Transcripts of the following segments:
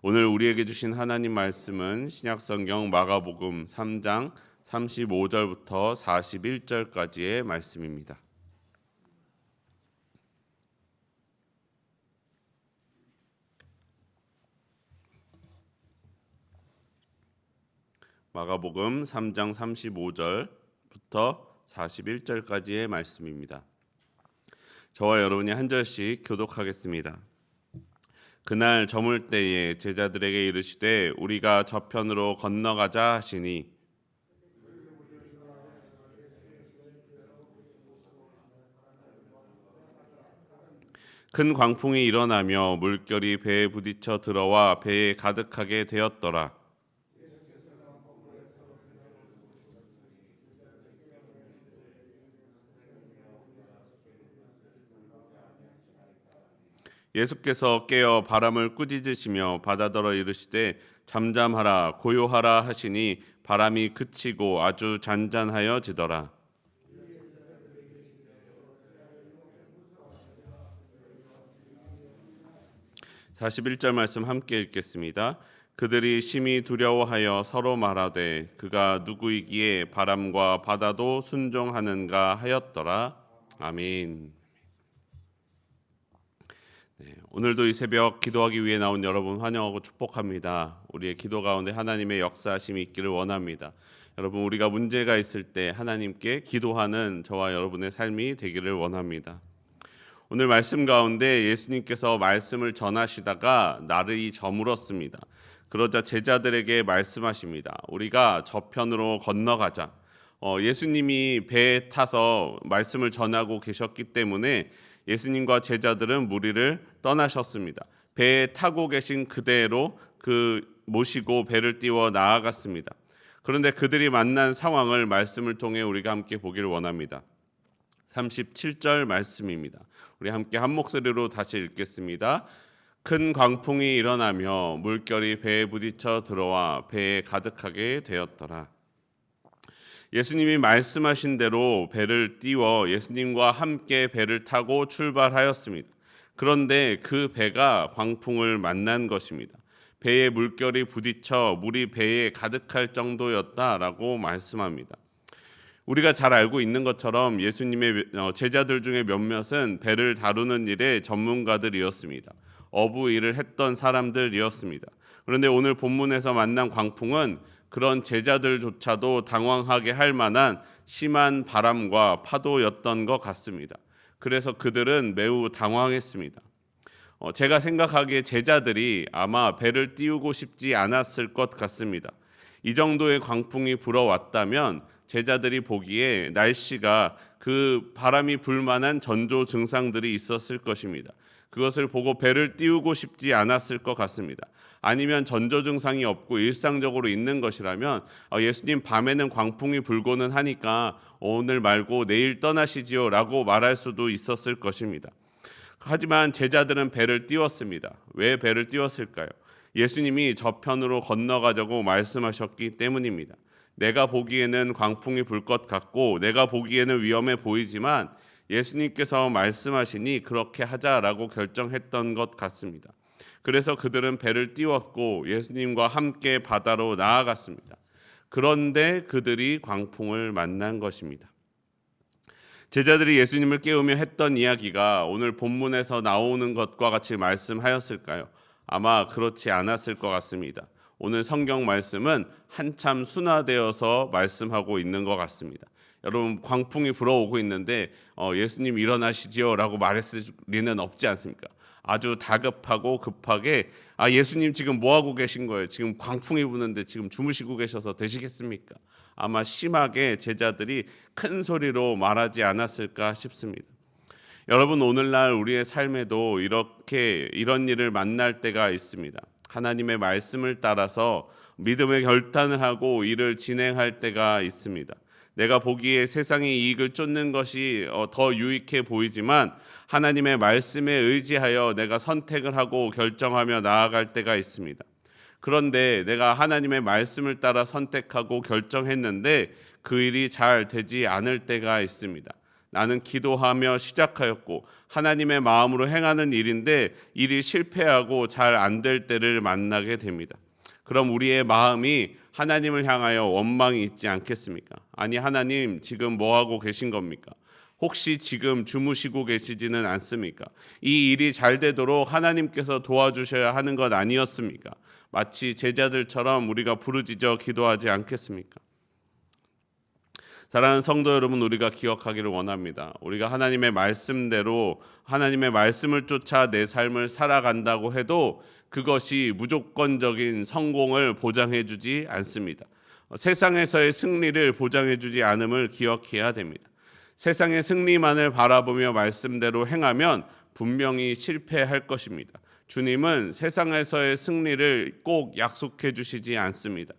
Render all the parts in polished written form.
오늘 우리에게 주신 하나님 말씀은 신약성경 마가복음 3장 35절부터 41절까지의 말씀입니다. 마가복음 3장 35절부터 41절까지의 말씀입니다. 저와 여러분이 한 절씩 교독하겠습니다. 그날 저물 때에 제자들에게 이르시되 우리가 저편으로 건너가자 하시니 큰 광풍이 일어나며 물결이 배에 부딪혀 들어와 배에 가득하게 되었더라. 예수께서 깨어 바람을 꾸짖으시며 바다더러 이르시되 잠잠하라 고요하라 하시니 바람이 그치고 아주 잔잔하여지더라. 41절 말씀 함께 읽겠습니다. 그들이 심히 두려워하여 서로 말하되 그가 누구이기에 바람과 바다도 순종하는가 하였더라. 아멘. 오늘도 이 새벽 기도하기 위해 나온 여러분 환영하고 축복합니다. 우리의 기도 가운데 하나님의 역사하심이 있기를 원합니다. 여러분, 우리가 문제가 있을 때 하나님께 기도하는 저와 여러분의 삶이 되기를 원합니다. 오늘 말씀 가운데 예수님께서 말씀을 전하시다가 날이 저물었습니다. 그러자 제자들에게 말씀하십니다. 우리가 저편으로 건너가자. 예수님이 배에 타서 말씀을 전하고 계셨기 때문에 예수님과 제자들은 무리를 떠나셨습니다. 배에 타고 계신 그대로 모시고 배를 띄워 나아갔습니다. 그런데 그들이 만난 상황을 말씀을 통해 우리가 함께 보기를 원합니다. 37절 말씀입니다. 우리 함께 한 목소리로 다시 읽겠습니다. 큰 광풍이 일어나며 물결이 배에 부딪혀 들어와 배에 가득하게 되었더라. 예수님이 말씀하신 대로 배를 띄워 예수님과 함께 배를 타고 출발하였습니다. 그런데 그 배가 광풍을 만난 것입니다. 배에 물결이 부딪혀 물이 배에 가득할 정도였다라고 말씀합니다. 우리가 잘 알고 있는 것처럼 예수님의 제자들 중에 몇몇은 배를 다루는 일에 전문가들이었습니다. 어부 일을 했던 사람들이었습니다. 그런데 오늘 본문에서 만난 광풍은 그런 제자들조차도 당황하게 할 만한 심한 바람과 파도였던 것 같습니다. 그래서 그들은 매우 당황했습니다. 제가 생각하기에 제자들이 아마 배를 띄우고 싶지 않았을 것 같습니다. 이 정도의 광풍이 불어왔다면 제자들이 보기에 날씨가 그 바람이 불 만한 전조 증상들이 있었을 것입니다. 그것을 보고 배를 띄우고 싶지 않았을 것 같습니다. 아니면 전조 증상이 없고 일상적으로 있는 것이라면 예수님 밤에는 광풍이 불고는 하니까 오늘 말고 내일 떠나시지요 라고 말할 수도 있었을 것입니다. 하지만 제자들은 배를 띄웠습니다. 왜 배를 띄웠을까요? 예수님이 저편으로 건너가자고 말씀하셨기 때문입니다. 내가 보기에는 광풍이 불 것 같고 내가 보기에는 위험해 보이지만 예수님께서 말씀하시니 그렇게 하자라고 결정했던 것 같습니다. 그래서 그들은 배를 띄웠고 예수님과 함께 바다로 나아갔습니다. 그런데 그들이 광풍을 만난 것입니다. 제자들이 예수님을 깨우며 했던 이야기가 오늘 본문에서 나오는 것과 같이 말씀하였을까요? 아마 그렇지 않았을 것 같습니다. 오늘 성경 말씀은 한참 순화되어서 말씀하고 있는 것 같습니다. 여러분, 광풍이 불어오고 있는데 예수님 일어나시지요 라고 말했을 리는 없지 않습니까? 아주 다급하고 급하게 예수님 지금 뭐하고 계신 거예요? 지금 광풍이 부는데 지금 주무시고 계셔서 되시겠습니까? 아마 심하게 제자들이 큰 소리로 말하지 않았을까 싶습니다. 여러분, 오늘날 우리의 삶에도 이런 일을 만날 때가 있습니다. 하나님의 말씀을 따라서 믿음의 결단을 하고 일을 진행할 때가 있습니다. 내가 보기에 세상의 이익을 쫓는 것이 더 유익해 보이지만 하나님의 말씀에 의지하여 내가 선택을 하고 결정하며 나아갈 때가 있습니다. 그런데 내가 하나님의 말씀을 따라 선택하고 결정했는데 그 일이 잘 되지 않을 때가 있습니다. 나는 기도하며 시작하였고 하나님의 마음으로 행하는 일인데 일이 실패하고 잘 안 될 때를 만나게 됩니다. 그럼 우리의 마음이 하나님을 향하여 원망이 있지 않겠습니까? 아니, 하나님 지금 뭐 하고 계신 겁니까? 혹시 지금 주무시고 계시지는 않습니까? 이 일이 잘 되도록 하나님께서 도와주셔야 하는 것 아니었습니까? 마치 제자들처럼 우리가 부르짖어 기도하지 않겠습니까? 사랑하는 성도 여러분, 우리가 기억하기를 원합니다. 우리가 하나님의 말씀대로 하나님의 말씀을 쫓아 내 삶을 살아간다고 해도 그것이 무조건적인 성공을 보장해 주지 않습니다. 세상에서의 승리를 보장해 주지 않음을 기억해야 됩니다. 세상의 승리만을 바라보며 말씀대로 행하면 분명히 실패할 것입니다. 주님은 세상에서의 승리를 꼭 약속해 주시지 않습니다.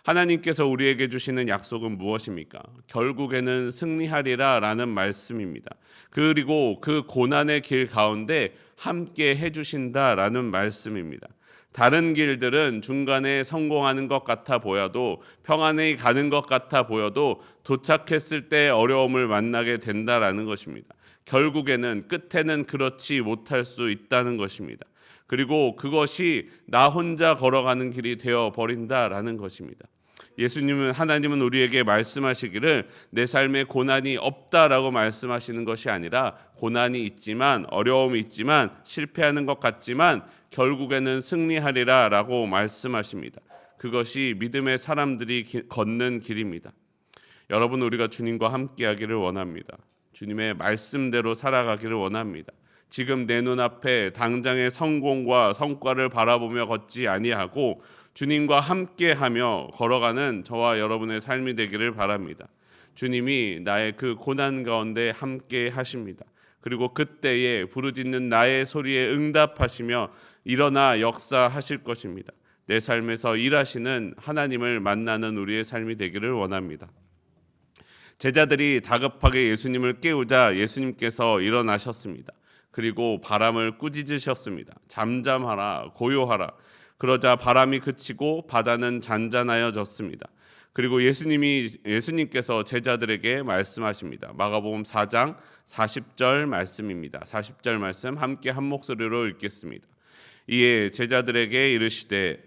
하나님께서 우리에게 주시는 약속은 무엇입니까? 결국에는 승리하리라 라는 말씀입니다. 그리고 그 고난의 길 가운데 함께 해주신다라는 말씀입니다. 다른 길들은 중간에 성공하는 것 같아 보여도, 평안히 가는 것 같아 보여도 도착했을 때 어려움을 만나게 된다라는 것입니다. 결국에는 끝에는 그렇지 못할 수 있다는 것입니다. 그리고 그것이 나 혼자 걸어가는 길이 되어 버린다라는 것입니다. 하나님은 우리에게 말씀하시기를 내 삶에 고난이 없다라고 말씀하시는 것이 아니라 고난이 있지만, 어려움이 있지만, 실패하는 것 같지만 결국에는 승리하리라 라고 말씀하십니다. 그것이 믿음의 사람들이 걷는 길입니다. 여러분, 우리가 주님과 함께하기를 원합니다. 주님의 말씀대로 살아가기를 원합니다. 지금 내 눈앞에 당장의 성공과 성과를 바라보며 걷지 아니하고 주님과 함께하며 걸어가는 저와 여러분의 삶이 되기를 바랍니다. 주님이 나의 그 고난 가운데 함께 하십니다. 그리고 그때에 부르짖는 나의 소리에 응답하시며 일어나 역사하실 것입니다. 내 삶에서 일하시는 하나님을 만나는 우리의 삶이 되기를 원합니다. 제자들이 다급하게 예수님을 깨우자 예수님께서 일어나셨습니다. 그리고 바람을 꾸짖으셨습니다. 잠잠하라, 고요하라. 그러자 바람이 그치고 바다는 잔잔하여졌습니다. 그리고 예수님께서 제자들에게 말씀하십니다. 마가복음 4장 40절 말씀입니다. 40절 말씀 함께 한 목소리로 읽겠습니다. 이에 제자들에게 이르시되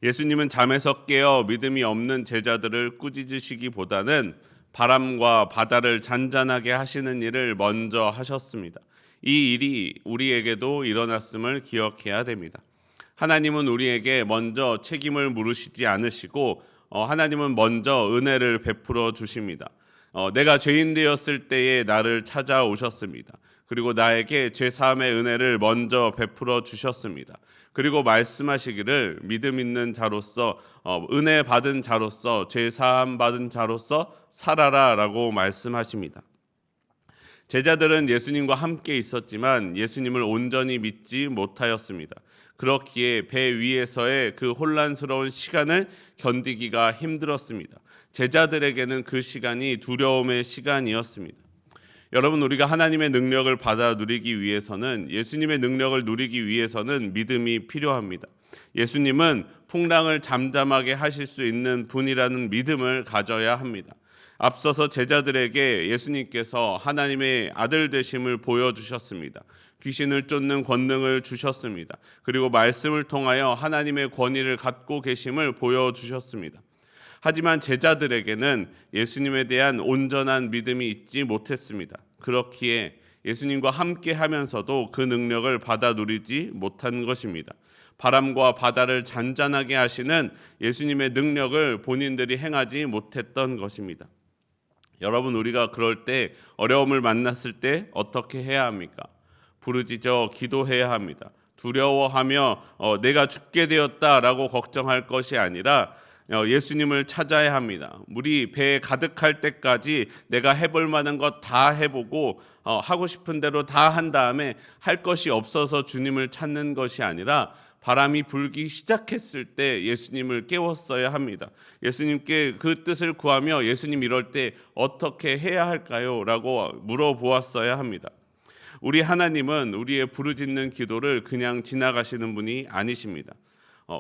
예수님은 잠에서 깨어 믿음이 없는 제자들을 꾸짖으시기보다는 바람과 바다를 잔잔하게 하시는 일을 먼저 하셨습니다. 이 일이 우리에게도 일어났음을 기억해야 됩니다. 하나님은 우리에게 먼저 책임을 물으시지 않으시고 하나님은 먼저 은혜를 베풀어 주십니다. 내가 죄인 되었을 때에 나를 찾아오셨습니다. 그리고 나에게 죄사함의 은혜를 먼저 베풀어 주셨습니다. 그리고 말씀하시기를 믿음 있는 자로서 은혜 받은 자로서 죄사함 받은 자로서 살아라라고 말씀하십니다. 제자들은 예수님과 함께 있었지만 예수님을 온전히 믿지 못하였습니다. 그렇기에 배 위에서의 그 혼란스러운 시간을 견디기가 힘들었습니다. 제자들에게는 그 시간이 두려움의 시간이었습니다. 여러분, 우리가 하나님의 능력을 받아 누리기 위해서는, 예수님의 능력을 누리기 위해서는 믿음이 필요합니다. 예수님은 풍랑을 잠잠하게 하실 수 있는 분이라는 믿음을 가져야 합니다. 앞서서 제자들에게 예수님께서 하나님의 아들 되심을 보여주셨습니다. 귀신을 쫓는 권능을 주셨습니다. 그리고 말씀을 통하여 하나님의 권위를 갖고 계심을 보여주셨습니다. 하지만 제자들에게는 예수님에 대한 온전한 믿음이 있지 못했습니다. 그렇기에 예수님과 함께 하면서도 그 능력을 받아 누리지 못한 것입니다. 바람과 바다를 잔잔하게 하시는 예수님의 능력을 본인들이 행하지 못했던 것입니다. 여러분, 우리가 그럴 때, 어려움을 만났을 때 어떻게 해야 합니까? 부르짖어 기도해야 합니다. 두려워하며 내가 죽게 되었다라고 걱정할 것이 아니라 예수님을 찾아야 합니다. 물이 배에 가득할 때까지 내가 해볼 만한 것 다 해보고 하고 싶은 대로 다 한 다음에 할 것이 없어서 주님을 찾는 것이 아니라 바람이 불기 시작했을 때 예수님을 깨웠어야 합니다. 예수님께 그 뜻을 구하며 예수님 이럴 때 어떻게 해야 할까요? 라고 물어보았어야 합니다. 우리 하나님은 우리의 부르짖는 기도를 그냥 지나가시는 분이 아니십니다.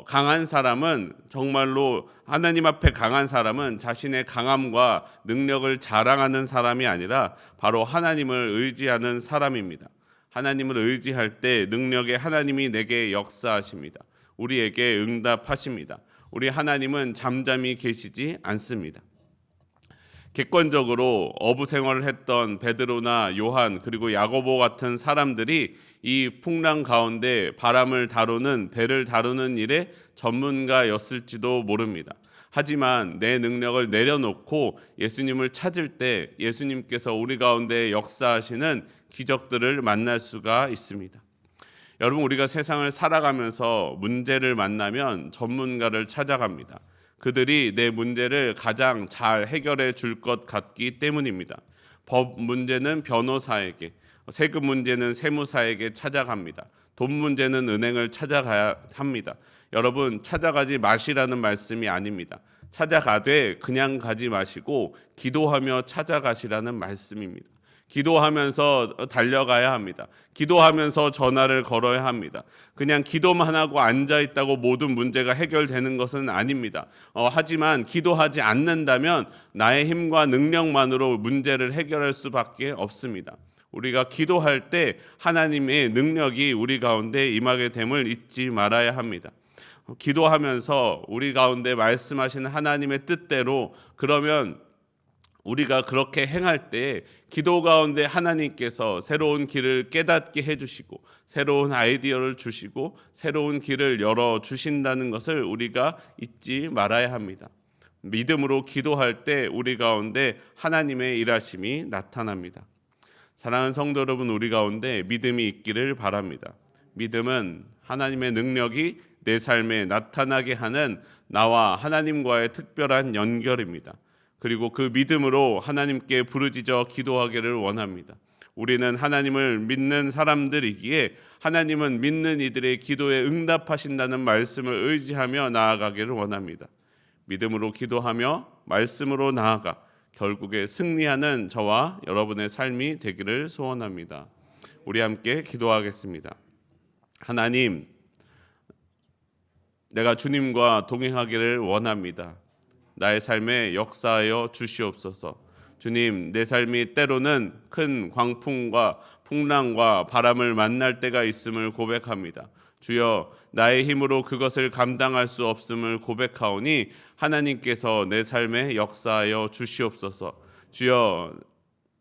강한 사람은 정말로 하나님 앞에 강한 사람은 자신의 강함과 능력을 자랑하는 사람이 아니라 바로 하나님을 의지하는 사람입니다. 하나님을 의지할 때 능력의 하나님이 내게 역사하십니다. 우리에게 응답하십니다. 우리 하나님은 잠잠히 계시지 않습니다. 객관적으로 어부 생활을 했던 베드로나 요한 그리고 야고보 같은 사람들이 이 풍랑 가운데 바람을 다루는 배를 다루는 일에 전문가였을지도 모릅니다. 하지만 내 능력을 내려놓고 예수님을 찾을 때 예수님께서 우리 가운데 역사하시는 기적들을 만날 수가 있습니다. 여러분, 우리가 세상을 살아가면서 문제를 만나면 전문가를 찾아갑니다. 그들이 내 문제를 가장 잘 해결해 줄 것 같기 때문입니다. 법 문제는 변호사에게, 세금 문제는 세무사에게 찾아갑니다. 돈 문제는 은행을 찾아가야 합니다. 여러분, 찾아가지 마시라는 말씀이 아닙니다. 찾아가되 그냥 가지 마시고 기도하며 찾아가시라는 말씀입니다. 기도하면서 달려가야 합니다. 기도하면서 전화를 걸어야 합니다. 그냥 기도만 하고 앉아 있다고 모든 문제가 해결되는 것은 아닙니다. 하지만 기도하지 않는다면 나의 힘과 능력만으로 문제를 해결할 수밖에 없습니다. 우리가 기도할 때 하나님의 능력이 우리 가운데 임하게 됨을 잊지 말아야 합니다. 기도하면서 우리 가운데 말씀하시는 하나님의 뜻대로, 그러면 우리가 그렇게 행할 때 기도 가운데 하나님께서 새로운 길을 깨닫게 해주시고 새로운 아이디어를 주시고 새로운 길을 열어주신다는 것을 우리가 잊지 말아야 합니다. 믿음으로 기도할 때 우리 가운데 하나님의 일하심이 나타납니다. 사랑하는 성도 여러분, 우리 가운데 믿음이 있기를 바랍니다. 믿음은 하나님의 능력이 내 삶에 나타나게 하는 나와 하나님과의 특별한 연결입니다. 그리고 그 믿음으로 하나님께 부르짖어 기도하기를 원합니다. 우리는 하나님을 믿는 사람들이기에 하나님은 믿는 이들의 기도에 응답하신다는 말씀을 의지하며 나아가기를 원합니다. 믿음으로 기도하며 말씀으로 나아가 결국에 승리하는 저와 여러분의 삶이 되기를 소원합니다. 우리 함께 기도하겠습니다. 하나님, 내가 주님과 동행하기를 원합니다. 나의 삶에 역사하여 주시옵소서. 주님, 내 삶이 때로는 큰 광풍과 풍랑과 바람을 만날 때가 있음을 고백합니다. 주여, 나의 힘으로 그것을 감당할 수 없음을 고백하오니 하나님께서 내 삶에 역사하여 주시옵소서. 주여,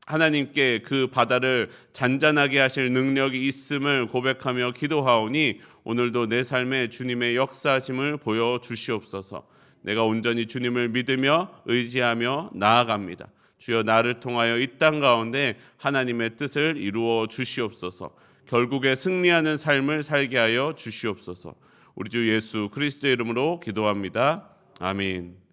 하나님께 그 바다를 잔잔하게 하실 능력이 있음을 고백하며 기도하오니 오늘도 내 삶에 주님의 역사하심을 보여주시옵소서. 내가 온전히 주님을 믿으며 의지하며 나아갑니다. 주여, 나를 통하여 이 땅 가운데 하나님의 뜻을 이루어 주시옵소서. 결국에 승리하는 삶을 살게 하여 주시옵소서. 우리 주 예수 그리스도의 이름으로 기도합니다. 아멘.